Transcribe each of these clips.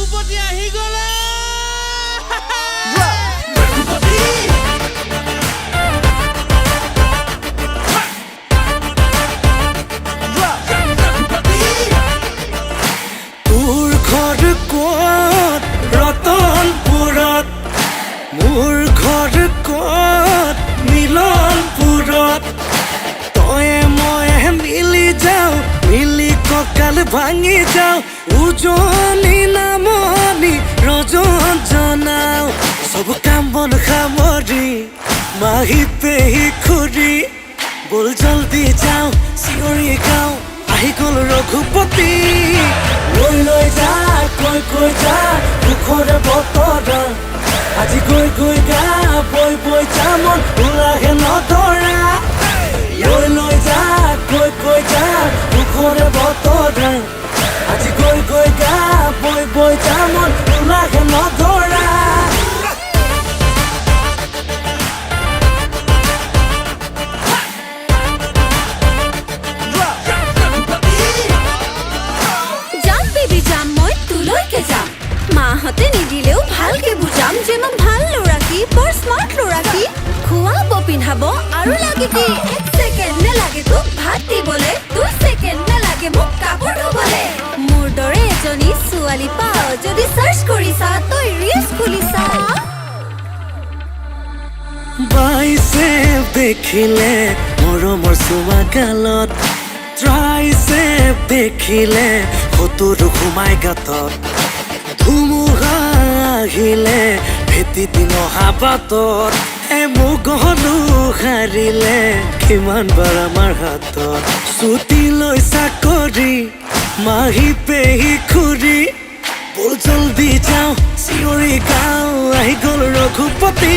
ৰঘুপতি আহি গ'লে তোৰ ঘৰ ক'ত ৰতনপুৰত মোৰ ঘৰ ক'ত মিলনপুৰত তয়ে ময়ে মিলি যাওঁ মিলি কঁকাল ভাঙি যাওঁ উজনি নামনি ৰজন জনাওঁ চব কাম বন সামৰি মাহী পেহী খুৰী বল জলদি যাওঁ চিঞৰি গাওঁ আহি গ'ল ৰঘুপতি লৈ লৈ যা কৈ যা দুখৰে বতৰা আজি গৈ গা বৈ যা মন ওলাহে নধৰা লৈ লৈ যা কৈ যা দুখৰে বতৰা আজি গৈ গা বৈ যা মন ওলাহে নধৰা মাহঁতে নিদিলেও ভালকে বুজাম যে মই ভাল ল'ৰা কি বৰ স্মাৰ্ট ল'ৰা কি খুৱাব পিন্ধাব আৰু লাগে কি 1 ছেকেণ্ড নালাগে তোক ভাত দিবলে 2 ছেকেণ্ড নালাগে মোক কাপোৰ ধুবলে মোৰ দৰে এজনী ছোৱালী পাওঁ যদি চাৰ্চ কৰিছা তই ৰিলছ খুলিছা বাইছে দেখিলে মৰমৰ চুমা গালত ট্ৰাইছে দেখিলে সতুৰো সোমাই গাতত ধুমুহা আহিলে ভেটি দিন অহা বাটত মুগলো হাৰিলে কিমান বাৰ আমাৰ হাতত ছুটি লৈ চাকৰি মাহী পেহী খুৰী বল জলদি যাওঁ চিঞৰি গাওঁ আহি গ'ল ৰঘুপতি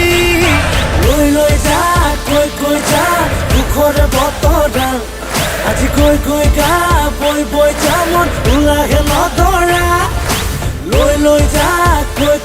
লৈ লৈ যা কৈ যা দুখৰে বতৰা আজি গৈ গা বৈ যা মন ওলাহে নধৰা লৈ লৈ যা কৈ